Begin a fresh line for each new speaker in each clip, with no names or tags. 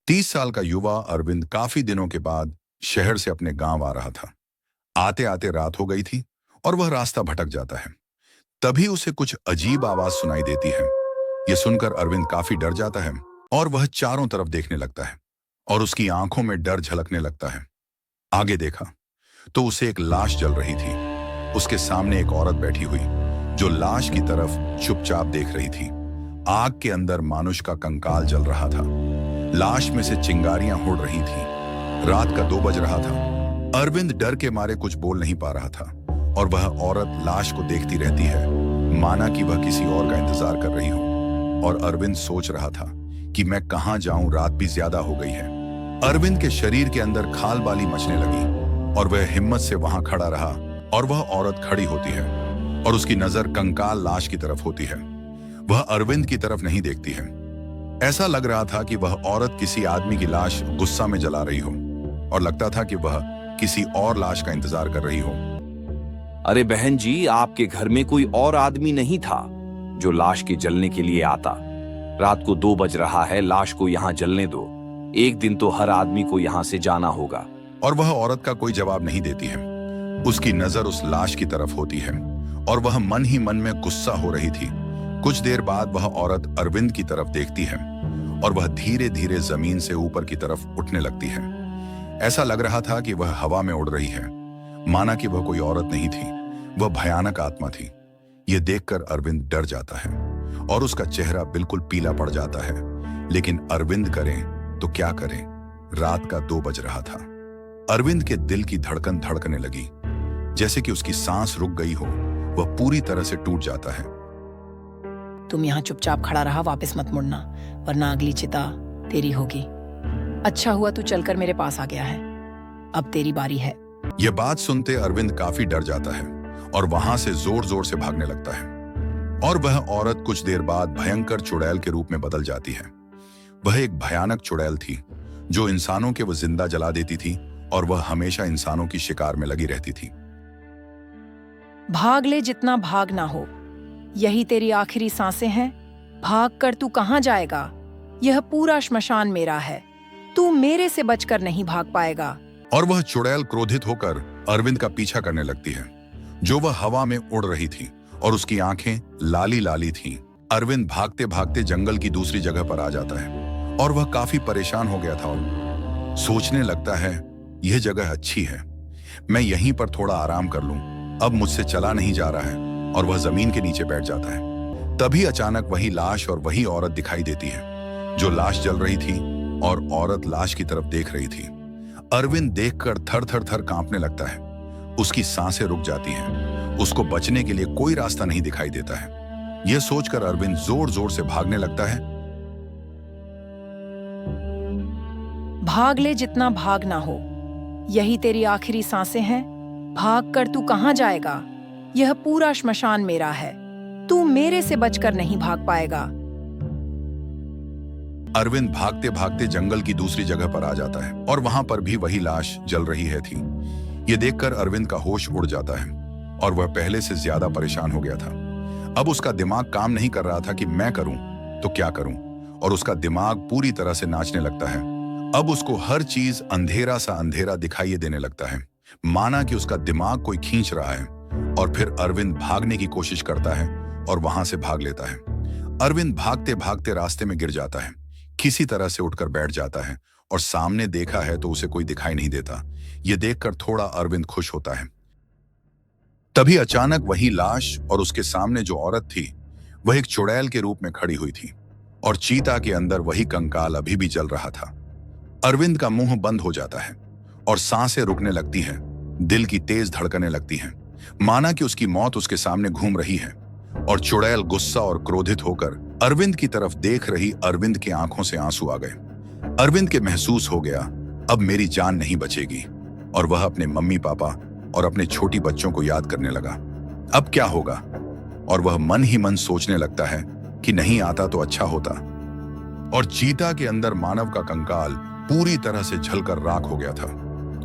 30 साल का युवा अरविंद काफी दिनों के बाद शहर से अपने गांव आ रहा था। आते आते रात हो गई थी और वह रास्ता भटक जाता है। तभी उसे कुछ अजीब आवाज सुनाई देती है। यह सुनकर अरविंद काफी डर जाता है और वह चारों तरफ देखने लगता है और उसकी आंखों में डर झलकने लगता है। आगे देखा तो उसे एक लाश जल रही थी। उसके सामने एक औरत बैठी हुई जो लाश की तरफ चुपचाप देख रही थी। आग के अंदर मानुष का कंकाल जल रहा था। लाश में से चिंगारियां उड़ रही थी। रात का 2 बज रहा था। अरविंद डर के मारे कुछ बोल नहीं पा रहा था और वह औरत लाश को देखती रहती है, माना कि वह किसी और का इंतजार कर रही हो। और अरविंद सोच रहा था कि मैं कहां जाऊं, रात भी ज्यादा हो गई है। अरविंद के शरीर के अंदर खाल बाली मचने लगी और वह हिम्मत से वहां खड़ा रहा। और वह औरत खड़ी होती है और उसकी नजर कंकाल लाश की तरफ होती है। वह अरविंद की तरफ नहीं देखती है। ऐसा लग रहा था कि वह औरत किसी आदमी की लाश गुस्सा में जला रही हो और लगता था कि वह किसी और लाश का इंतजार कर रही हो।
अरे बहन जी, आपके घर में कोई और आदमी नहीं था जो लाश के जलने के लिए आता? रात को 2 बज रहा है, लाश को यहाँ जलने दो। एक दिन तो हर आदमी को यहाँ से जाना होगा।
और वह औरत का कोई जवाब नहीं देती है। उसकी नजर उस लाश की तरफ होती है और वह मन ही मन में गुस्सा हो रही थी। कुछ देर बाद वह औरत अरविंद की तरफ देखती है और वह धीरे धीरे जमीन से ऊपर की तरफ उठने लगती है। ऐसा लग रहा था कि वह हवा में उड़ रही है, माना कि वह कोई औरत नहीं थी, वह भयानक आत्मा थी। यह देखकर अरविंद डर जाता है और उसका चेहरा बिल्कुल पीला पड़ जाता है। लेकिन अरविंद करे तो क्या करे, रात का 2 बज रहा था। अरविंद के दिल की धड़कन धड़कने लगी, जैसे कि उसकी सांस रुक गई हो। वह पूरी तरह से टूट जाता है।
तुम यहाँ चुपचाप खड़ा रहा, वापस मत मुड़ना, वरना अगली चिता तेरी होगी। अच्छा हुआ तू चलकर मेरे पास आ गया है, अब तेरी बारी है।
यह बात सुनते अरविंद काफी डर जाता है और वहां से जोर जोर से भागने लगता है। और वह औरत कुछ देर बाद भयंकर चुड़ैल के रूप में बदल जाती है। वह एक भयानक चुड़ैल थी जो इंसानों के वो जिंदा जला देती थी और वह हमेशा इंसानों की शिकार में लगी रहती थी।
भाग ले जितना भागना हो, यही तेरी आखिरी सांसें हैं। भाग कर तू कहां जाएगा? यह पूरा श्मशान मेरा है, तू मेरे से बचकर नहीं भाग पाएगा।
और वह चुड़ैल क्रोधित होकर अरविंद का पीछा करने लगती है, जो वह हवा में उड़ रही थी और उसकी आंखें लाली लाली थीं। अरविंद भागते भागते जंगल की दूसरी जगह पर आ जाता है और वह काफी परेशान हो गया था और सोचने लगता है, यह जगह अच्छी है, मैं यहीं पर थोड़ा आराम कर लूं, अब मुझसे चला नहीं जा रहा है। और वह जमीन के नीचे बैठ जाता है। तभी अचानक वही लाश और वही औरत दिखाई देती है, जो लाश जल रही थी और औरत लाश की तरफ देख रही थी। अरविंद देखकर थर थर थर कांपने लगता है। उसकी सांसें रुक जाती हैं। उसको बचने के लिए कोई रास्ता नहीं दिखाई देता है। यह सोचकर अरविंद जोर जोर से भागने लगता है।
भाग ले जितना भागना हो, यही तेरी आखिरी सांसें हैं। भाग कर तू कहां जाएगा? यह पूरा श्मशान मेरा है, तू मेरे से बचकर नहीं भाग पाएगा।
अरविंद भागते भागते जंगल की दूसरी जगह पर आ जाता है और वहां पर भी वही लाश जल रही थी। यह देखकर अरविंद का होश उड़ जाता है और वह पहले से ज्यादा परेशान हो गया था। अब उसका दिमाग काम नहीं कर रहा था कि मैं करूं तो क्या करूं, और उसका दिमाग पूरी तरह से नाचने लगता है। अब उसको हर चीज अंधेरा सा अंधेरा दिखाई देने लगता है, माना कि उसका दिमाग कोई खींच रहा है। और फिर अरविंद भागने की कोशिश करता है और वहां से भाग लेता है। अरविंद भागते भागते रास्ते में गिर जाता है, किसी तरह से उठकर बैठ जाता है और सामने देखा है तो उसे कोई दिखाई नहीं देता। यह देखकर थोड़ा अरविंद खुश होता है। तभी अचानक वही लाश और उसके सामने जो औरत थी, वह एक चुड़ैल के रूप में खड़ी हुई थी और चीता के अंदर वही कंकाल अभी भी जल रहा था। अरविंद का मुंह बंद हो जाता है और सांसें रुकने लगती हैं, दिल की तेज धड़कने लगती हैं, माना कि उसकी मौत उसके सामने घूम रही है। और चुड़ैल गुस्सा और क्रोधित होकर अरविंद की तरफ देख रही अरविंद की आंखों से आंसू आ गए। अरविंद के महसूस हो गया, अब मेरी जान नहीं बचेगी। और वह अपने मम्मी पापा और अपने छोटी बच्चों को याद करने लगा, अब क्या होगा। और वह मन ही मन सोचने लगता है कि नहीं आता तो अच्छा होता। और चीता के अंदर मानव का कंकाल पूरी तरह से जलकर राख हो गया था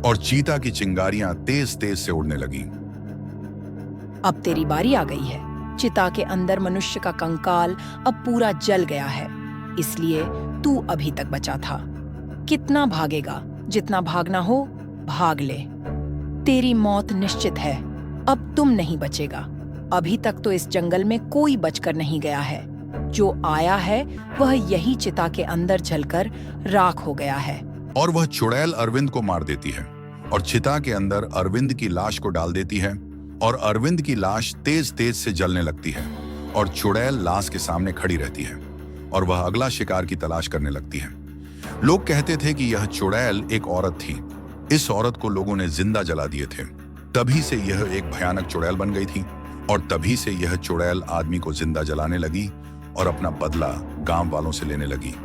और चीता की चिंगारियां तेज तेज से उड़ने लगी।
अब तेरी बारी आ गई है। चिता के अंदर मनुष्य का कंकाल अब पूरा जल गया है, इसलिए तू अभी तक बचा था। कितना भागेगा? जितना भागना हो भाग ले। तेरी मौत निश्चित है। अब तुम नहीं बचेगा। अभी तक तो इस जंगल में कोई बचकर नहीं गया है। जो आया है वह यही चिता के अंदर जलकर राख हो गया है।
और वह चुड़ैल अरविंद को मार देती है और चिता के अंदर अरविंद की लाश को डाल देती है और अरविंद की लाश तेज तेज से जलने लगती है और चुड़ैल लाश के सामने खड़ी रहती है और वह अगला शिकार की तलाश करने लगती है। लोग कहते थे कि यह चुड़ैल एक औरत थी। इस औरत को लोगों ने जिंदा जला दिए थे। तभी से यह एक भयानक चुड़ैल बन गई थी और तभी से यह चुड़ैल आदमी को जिंदा जलाने लगी और अपना बदला गांव वालों से लेने लगी।